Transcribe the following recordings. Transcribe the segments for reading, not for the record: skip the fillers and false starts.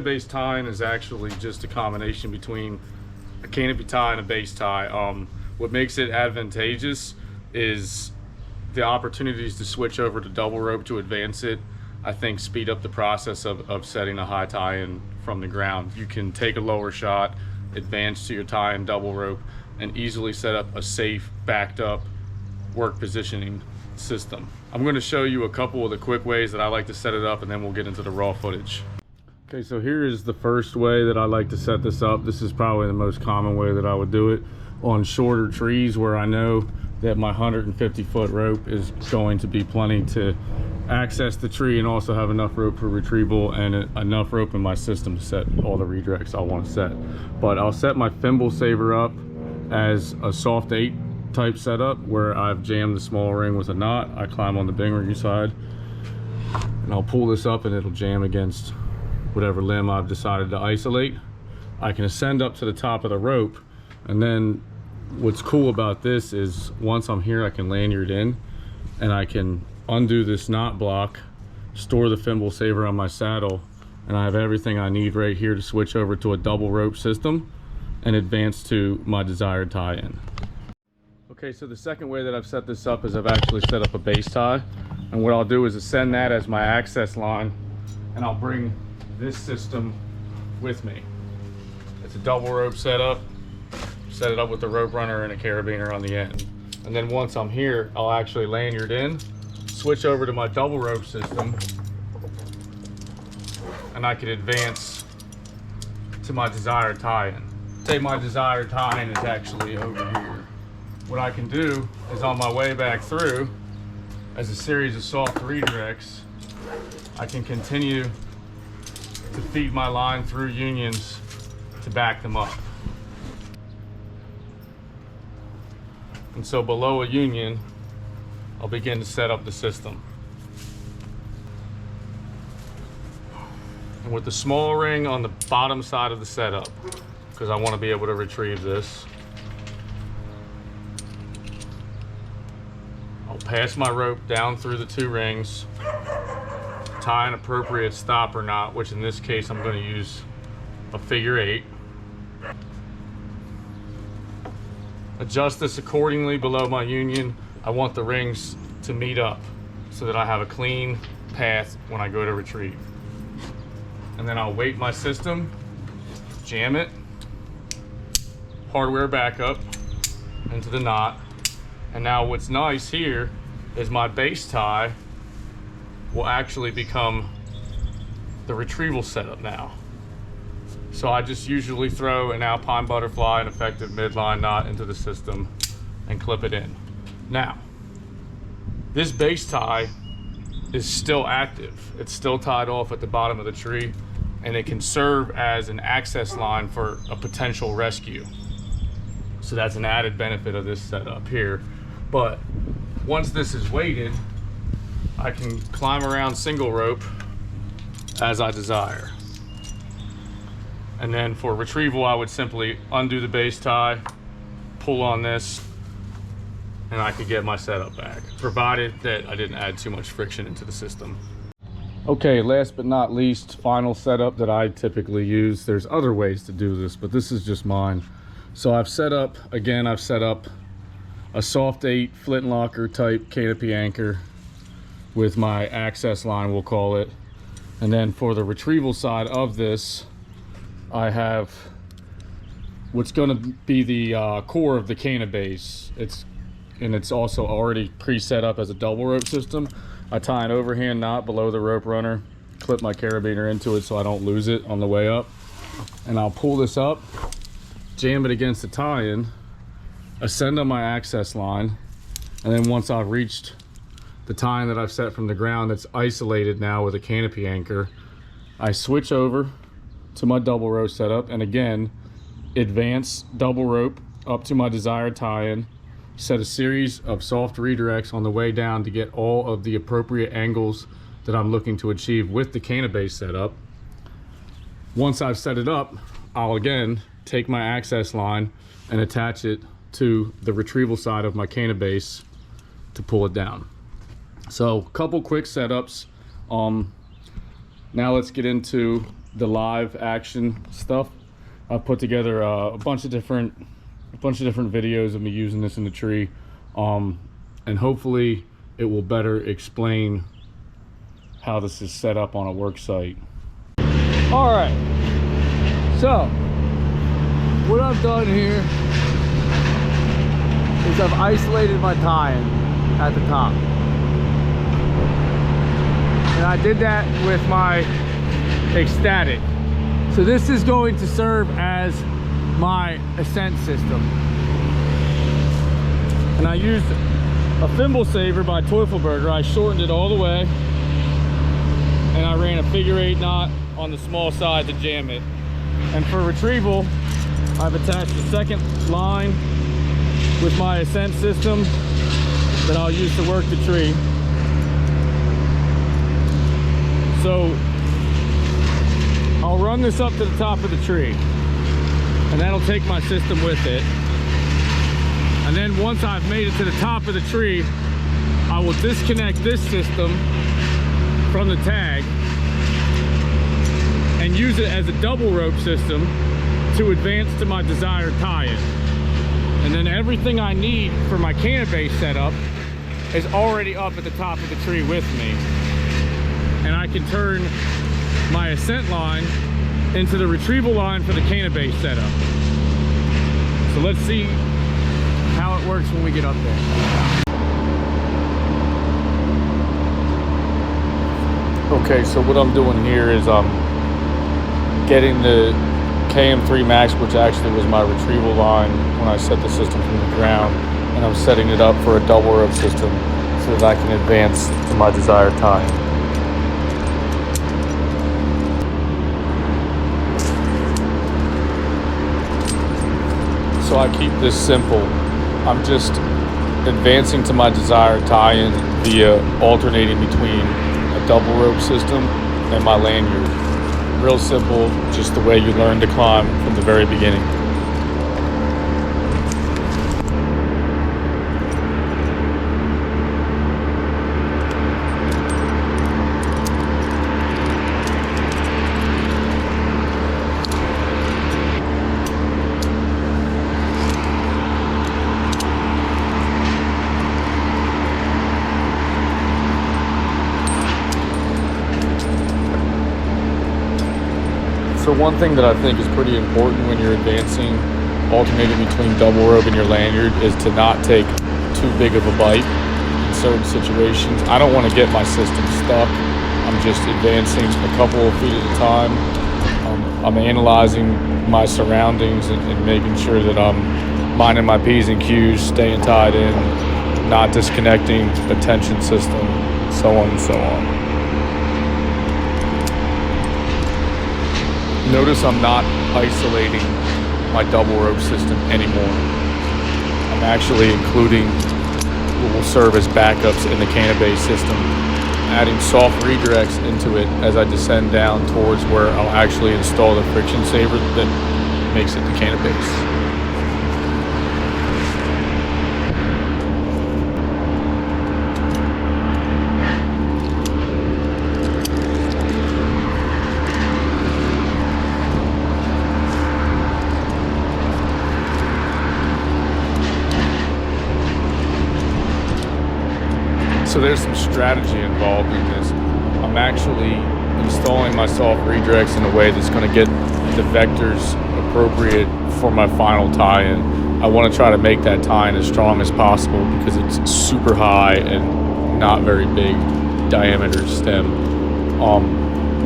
cana-base tying is actually just a combination between a canopy tie and a base tie. What makes it advantageous is the opportunities to switch over to double rope to advance it. I think speed up the process of setting a high tie-in from the ground. You can take a lower shot, advance to your tie-in double rope, and easily set up a safe, backed up work positioning system. I'm going to show you a couple of the quick ways that I like to set it up, and then we'll get into the raw footage. Okay, so here is the first way that I like to set this up. This is probably the most common way that I would do it on shorter trees where I know that my 150-foot rope is going to be plenty to access the tree and also have enough rope for retrieval and enough rope in my system to set all the redirects I want to set. But I'll set my thimble saver up as a soft 8 type setup where I've jammed the small ring with a knot. I climb on the bing ring side and I'll pull this up and it'll jam against whatever limb I've decided to isolate. I can ascend up to the top of the rope, and then what's cool about this is once I'm here I can lanyard in and I can undo this knot block, store the thimble saver on my saddle, and I have everything I need right here to switch over to a double rope system and advance to my desired tie-in. Okay, so the second way that I've set this up is I've actually set up a base tie, and what I'll do is ascend that as my access line, and I'll bring this system with me. It's a double rope setup. Set it up with a rope runner and a carabiner on the end, and then once I'm here I'll actually lanyard in, switch over to my double rope system, and I can advance to my desired tie-in. Say my desired tie-in is actually over here. What I can do is on my way back through, as a series of soft redirects, I can continue to feed my line through unions to back them up. And so below a union, I'll begin to set up the system. And with the small ring on the bottom side of the setup, because I want to be able to retrieve this, I'll pass my rope down through the 2 rings, tie an appropriate stopper knot, which in this case I'm going to use a figure 8. Adjust this accordingly below my union. I want the rings to meet up so that I have a clean path when I go to retrieve. And then I'll weight my system, jam it, hardware back up into the knot. And now what's nice here is my base tie will actually become the retrieval setup now. So I just usually throw an alpine butterfly, an effective midline knot into the system and clip it in. Now, this base tie is still active. It's still tied off at the bottom of the tree, and it can serve as an access line for a potential rescue. So that's an added benefit of this setup here. But once this is weighted, I can climb around single rope as I desire. And then for retrieval, I would simply undo the base tie, pull on this, and I could get my setup back, provided that I didn't add too much friction into the system. Okay, last but not least, final setup that I typically use. There's other ways to do this, but this is just mine. So I've set up a soft 8 flintlocker type canopy anchor with my access line, we'll call it. And then for the retrieval side of this, I have what's going to be the core of the CanoBase. It's also already pre-set up as a double rope system. I tie an overhand knot below the rope runner, clip my carabiner into it so I don't lose it on the way up, and I'll pull this up, jam it against the tie-in, ascend on my access line, and then once I've reached the tie-in that I've set from the ground that's isolated now with a canopy anchor, I switch over to my double rope setup, and again advance double rope up to my desired tie-in, set a series of soft redirects on the way down to get all of the appropriate angles that I'm looking to achieve with the CanoBase setup. Once I've set it up, I'll again take my access line and attach it to the retrieval side of my CanoBase to pull it down. So a couple quick setups. Now let's get into the live action stuff. I've put together a bunch of different videos of me using this in the tree, and hopefully it will better explain how this is set up on a work site. All right, so what I've done here is I've isolated my tie-in at the top, and I did that with my ecstatic. So this is going to serve as my ascent system, and I used a thimble saver by Teufelberger. I shortened it all the way, and I ran a figure-8 knot on the small side to jam it. And for retrieval, I've attached a second line with my ascent system that I'll use to work the tree. So I'll run this up to the top of the tree, and that'll take my system with it. And then once I've made it to the top of the tree, I will disconnect this system from the tag and use it as a double rope system to advance to my desired tie-in. And then everything I need for my CanoBase setup is already up at the top of the tree with me. And I can turn my ascent line into the retrieval line for the CanoBase setup. So let's see how it works when we get up there. Okay, so what I'm doing here is I'm getting the KM3 Max, which actually was my retrieval line when I set the system from the ground, and I'm setting it up for a double rope system so that I can advance to my desired time. So I keep this simple. I'm just advancing to my desired tie-in via alternating between a double rope system and my lanyard. Real simple, just the way you learn to climb from the very beginning. So one thing that I think is pretty important when you're advancing, alternating between double rope and your lanyard, is to not take too big of a bite in certain situations. I don't want to get my system stuck. I'm just advancing a couple of feet at a time. I'm analyzing my surroundings and making sure that I'm minding my P's and Q's, staying tied in, not disconnecting the tension system, so on and so on. Notice I'm not isolating my double rope system anymore. I'm actually including what will serve as backups in the CanoBase system, adding soft redirects into it as I descend down towards where I'll actually install the friction saver that makes it the CanoBase. So there's some strategy involved in this. I'm actually installing my soft redirects in a way that's going to get the vectors appropriate for my final tie-in. I want to try to make that tie-in as strong as possible because it's super high and not very big diameter stem.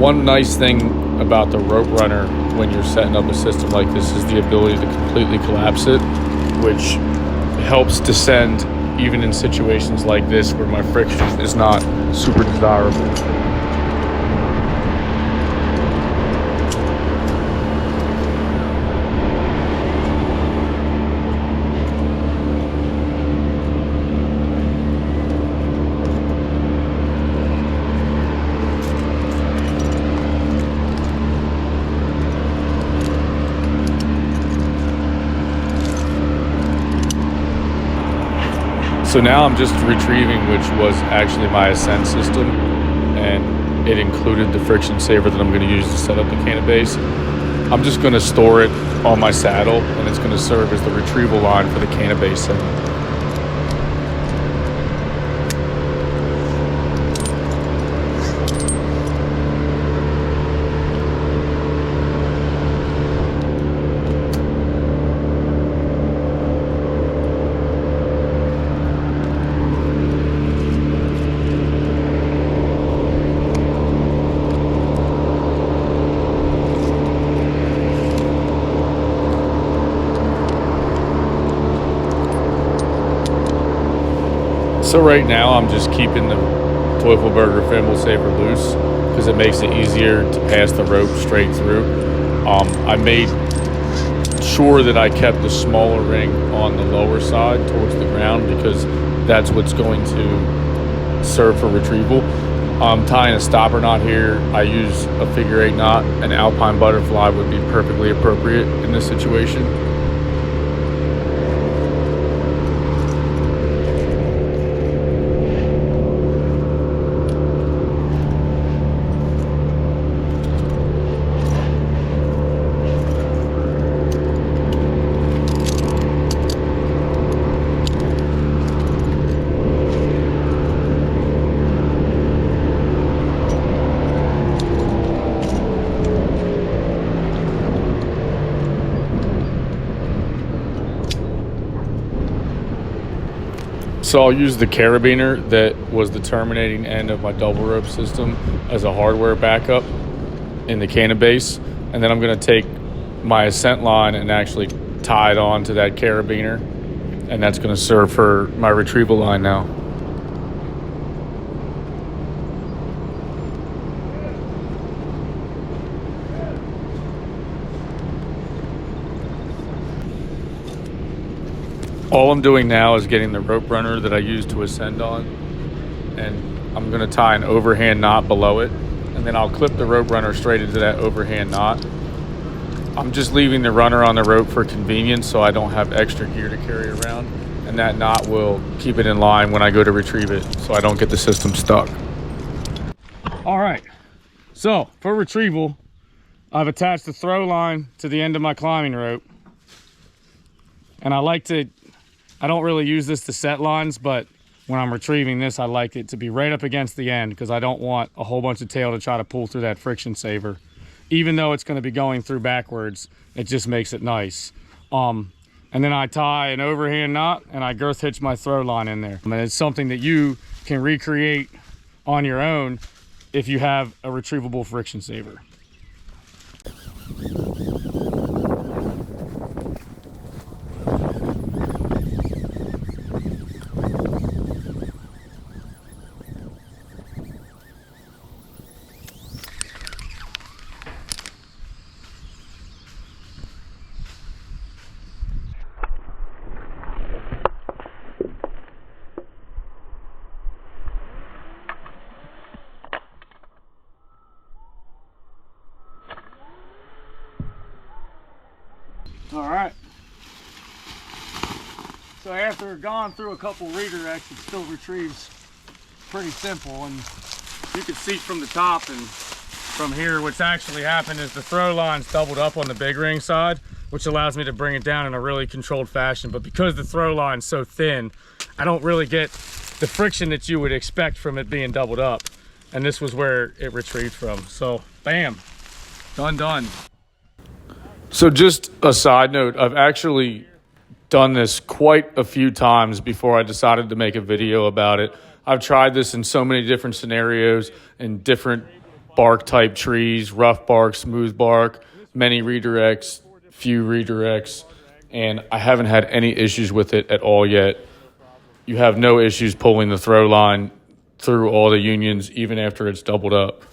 One nice thing about the rope runner when you're setting up a system like this is the ability to completely collapse it, which helps descend even in situations like this where my friction is not super desirable. So now I'm just retrieving, which was actually my ascent system, and it included the friction saver that I'm going to use to set up the CanoBase. I'm just going to store it on my saddle, and it's going to serve as the retrieval line for the CanoBase segment. So right now I'm just keeping the Teufelberger thimble saver loose because it makes it easier to pass the rope straight through. I made sure that I kept the smaller ring on the lower side towards the ground because that's what's going to serve for retrieval. I'm tying a stopper knot here. I use a figure 8 knot. An alpine butterfly would be perfectly appropriate in this situation. So I'll use the carabiner that was the terminating end of my double rope system as a hardware backup in the CanoBase. And then I'm going to take my ascent line and actually tie it on to that carabiner. And that's going to serve for my retrieval line now. All I'm doing now is getting the rope runner that I used to ascend on, and I'm going to tie an overhand knot below it, and then I'll clip the rope runner straight into that overhand knot. I'm just leaving the runner on the rope for convenience so I don't have extra gear to carry around, and that knot will keep it in line when I go to retrieve it so I don't get the system stuck. All right, so for retrieval, I've attached the throw line to the end of my climbing rope, and I don't really use this to set lines, but when I'm retrieving this, I like it to be right up against the end because I don't want a whole bunch of tail to try to pull through that friction saver. Even though it's going to be going through backwards, it just makes it nice. And then I tie an overhand knot and I girth hitch my throw line in there. And it's something that you can recreate on your own if you have a retrievable friction saver. All right, so after gone through a couple redirects, it still retrieves pretty simple, and you can see from the top and from here what's actually happened is the throw line's doubled up on the big ring side, which allows me to bring it down in a really controlled fashion. But because the throw line's so thin, I don't really get the friction that you would expect from it being doubled up, and this was where it retrieved from. So bam, done. So just a side note, I've actually done this quite a few times before I decided to make a video about it. I've tried this in so many different scenarios, in different bark type trees, rough bark, smooth bark, many redirects, few redirects, and I haven't had any issues with it at all yet. You have no issues pulling the throw line through all the unions, even after it's doubled up.